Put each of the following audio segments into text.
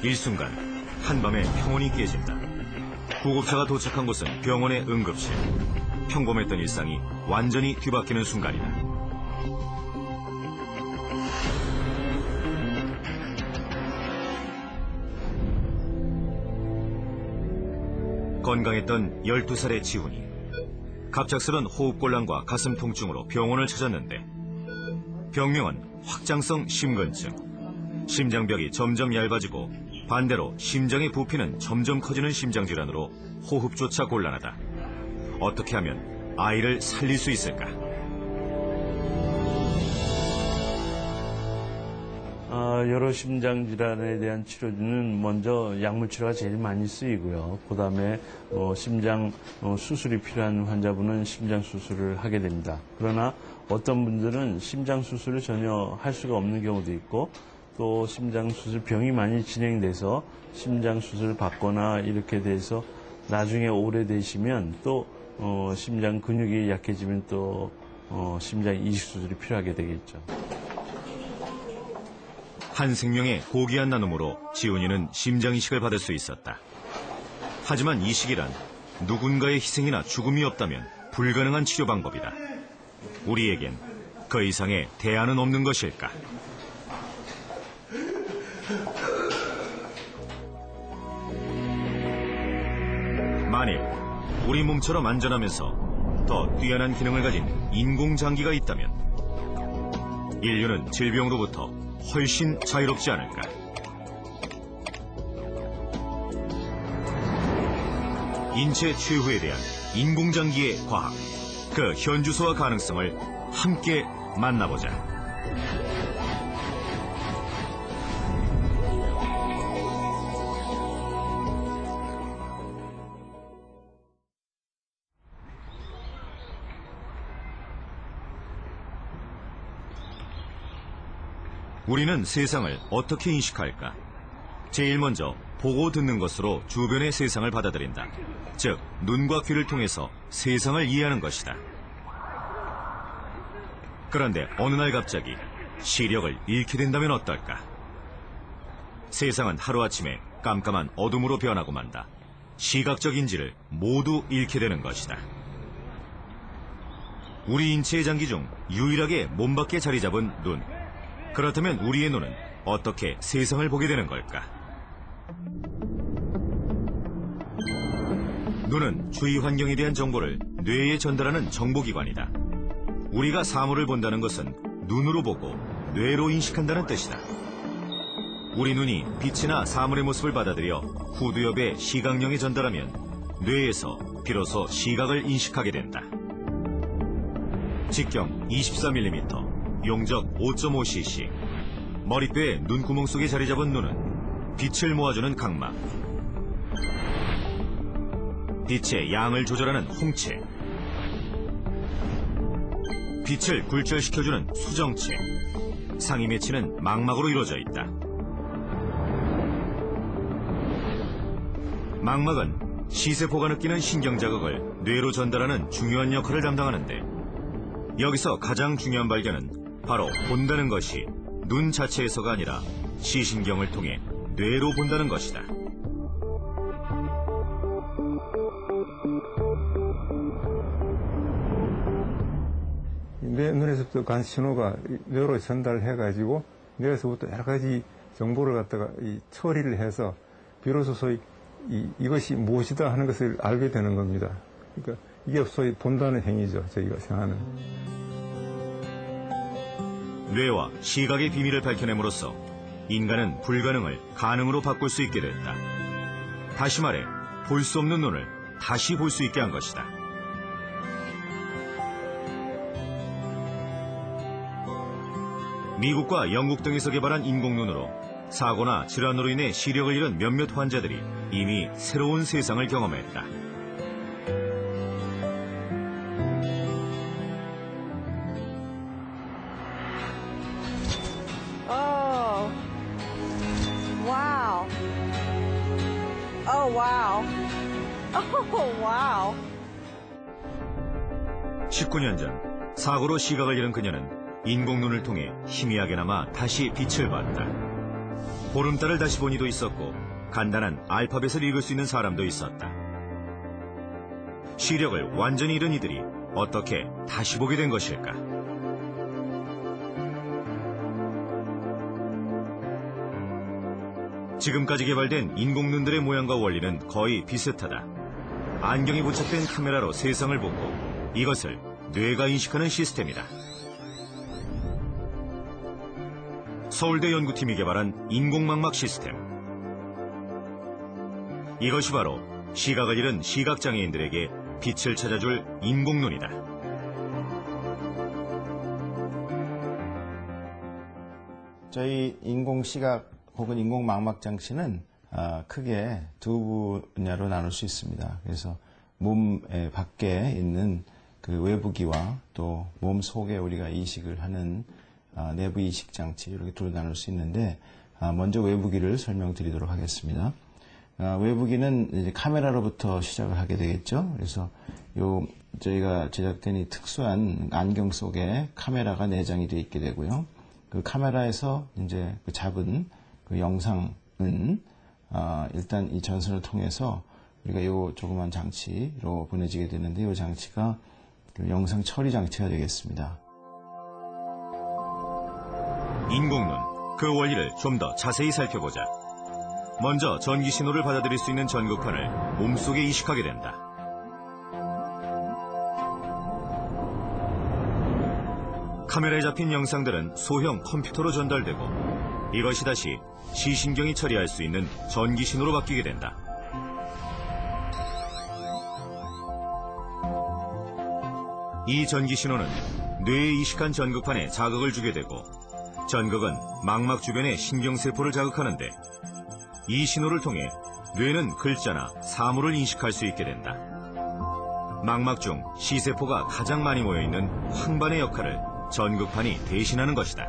일순간 한밤에 평온이 깨진다. 구급차가 도착한 곳은 병원의 응급실. 평범했던 일상이 완전히 뒤바뀌는 순간이다. 건강했던 12살의 지훈이 갑작스런 호흡곤란과 가슴 통증으로 병원을 찾았는데 병명은 확장성 심근증. 심장벽이 점점 얇아지고 반대로 심장의 부피는 점점 커지는 심장질환으로 호흡조차 곤란하다. 어떻게 하면 아이를 살릴 수 있을까? 여러 심장질환에 대한 치료는 먼저 약물 치료가 제일 많이 쓰이고요. 그 다음에 심장 수술이 필요한 환자분은 심장 수술을 하게 됩니다. 그러나 어떤 분들은 심장 수술을 전혀 할 수가 없는 경우도 있고 또 심장 수술 병이 많이 진행돼서 심장 수술을 받거나 이렇게 돼서 나중에 오래되시면 또 심장 근육이 약해지면 또 심장 이식 수술이 필요하게 되겠죠. 한 생명의 고귀한 나눔으로 지훈이는 심장 이식을 받을 수 있었다. 하지만 이식이란 누군가의 희생이나 죽음이 없다면 불가능한 치료 방법이다. 우리에겐 그 이상의 대안은 없는 것일까? 만일 우리 몸처럼 안전하면서 더 뛰어난 기능을 가진 인공장기가 있다면 인류는 질병으로부터 훨씬 자유롭지 않을까? 인체 최후에 대한 인공장기의 과학, 그 현주소와 가능성을 함께 만나보자. 우리는 세상을 어떻게 인식할까? 제일 먼저 보고 듣는 것으로 주변의 세상을 받아들인다. 즉, 눈과 귀를 통해서 세상을 이해하는 것이다. 그런데 어느 날 갑자기 시력을 잃게 된다면 어떨까? 세상은 하루아침에 깜깜한 어둠으로 변하고 만다. 시각적 인지를 모두 잃게 되는 것이다. 우리 인체의 장기 중 유일하게 몸 밖에 자리 잡은 눈. 그렇다면 우리의 눈은 어떻게 세상을 보게 되는 걸까? 눈은 주위 환경에 대한 정보를 뇌에 전달하는 정보기관이다. 우리가 사물을 본다는 것은 눈으로 보고 뇌로 인식한다는 뜻이다. 우리 눈이 빛이나 사물의 모습을 받아들여 후두엽의 시각령에 전달하면 뇌에서 비로소 시각을 인식하게 된다. 직경 24mm, 용적 5.5cc, 머리뼈의 눈구멍 속에 자리 잡은 눈은 빛을 모아주는 각막, 빛의 양을 조절하는 홍채, 빛을 굴절시켜주는 수정체, 상이 맺히는 망막으로 이루어져 있다. 망막은 시세포가 느끼는 신경자극을 뇌로 전달하는 중요한 역할을 담당하는데 여기서 가장 중요한 발견은 바로 본다는 것이 눈 자체에서가 아니라 시신경을 통해 뇌로 본다는 것이다. 뇌 눈에서부터 간 신호가 뇌로 전달해가지고 뇌에서부터 여러 가지 정보를 갖다가 처리를 해서 비로소 소위 이것이 무엇이다 하는 것을 알게 되는 겁니다. 그러니까 이게 소위 본다는 행위죠, 저희가 생각하는. 뇌와 시각의 비밀을 밝혀냄으로써 인간은 불가능을 가능으로 바꿀 수 있게 됐다. 다시 말해, 볼 수 없는 눈을 다시 볼 수 있게 한 것이다. 미국과 영국 등에서 개발한 인공눈으로 사고나 질환으로 인해 시력을 잃은 몇몇 환자들이 이미 새로운 세상을 경험했다. Oh, wow. Oh, wow. Oh, wow. 19년 전 사고로 시각을 잃은 그녀는 인공눈을 통해 희미하게나마 다시 빛을 봤다. 보름달을 다시 본 이도 있었고 간단한 알파벳을 읽을 수 있는 사람도 있었다. 시력을 완전히 잃은 이들이 어떻게 다시 보게 된 것일까? 지금까지 개발된 인공눈들의 모양과 원리는 거의 비슷하다. 안경이 부착된 카메라로 세상을 보고 이것을 뇌가 인식하는 시스템이다. 서울대 연구팀이 개발한 인공망막 시스템. 이것이 바로 시각을 잃은 시각장애인들에게 빛을 찾아줄 인공눈이다. 저희 인공시각 혹은 인공망막 장치는 크게 두 분야로 나눌 수 있습니다. 그래서 몸 밖에 있는 그 외부기와 또 몸 속에 우리가 이식을 하는 내부 이식 장치 이렇게 둘로 나눌 수 있는데 먼저 외부기를 설명드리도록 하겠습니다. 외부기는 이제 카메라로부터 시작을 하게 되겠죠. 그래서 저희가 제작된 이 특수한 안경 속에 카메라가 내장이 되어 있게 되고요. 그 카메라에서 이제 그 잡은 그 영상은 일단 이 전선을 통해서 우리가 이 조그만 장치로 보내지게 되는데 이 장치가 그 영상 처리 장치가 되겠습니다. 인공눈, 그 원리를 좀 더 자세히 살펴보자. 먼저 전기 신호를 받아들일 수 있는 전극판을 몸속에 이식하게 된다. 카메라에 잡힌 영상들은 소형 컴퓨터로 전달되고 이것이 다시 시신경이 처리할 수 있는 전기 신호로 바뀌게 된다. 이 전기 신호는 뇌에 이식한 전극판에 자극을 주게 되고 전극은 망막 주변의 신경세포를 자극하는데 이 신호를 통해 뇌는 글자나 사물을 인식할 수 있게 된다. 망막 중 시세포가 가장 많이 모여있는 황반의 역할을 전극판이 대신하는 것이다.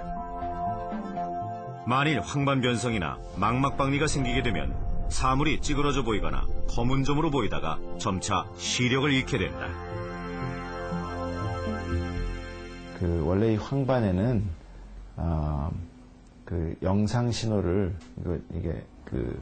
만일 황반 변성이나 망막 박리가 생기게 되면 사물이 찌그러져 보이거나 검은 점으로 보이다가 점차 시력을 잃게 된다. 그 원래 이 황반에는 그 영상 신호를 이게 그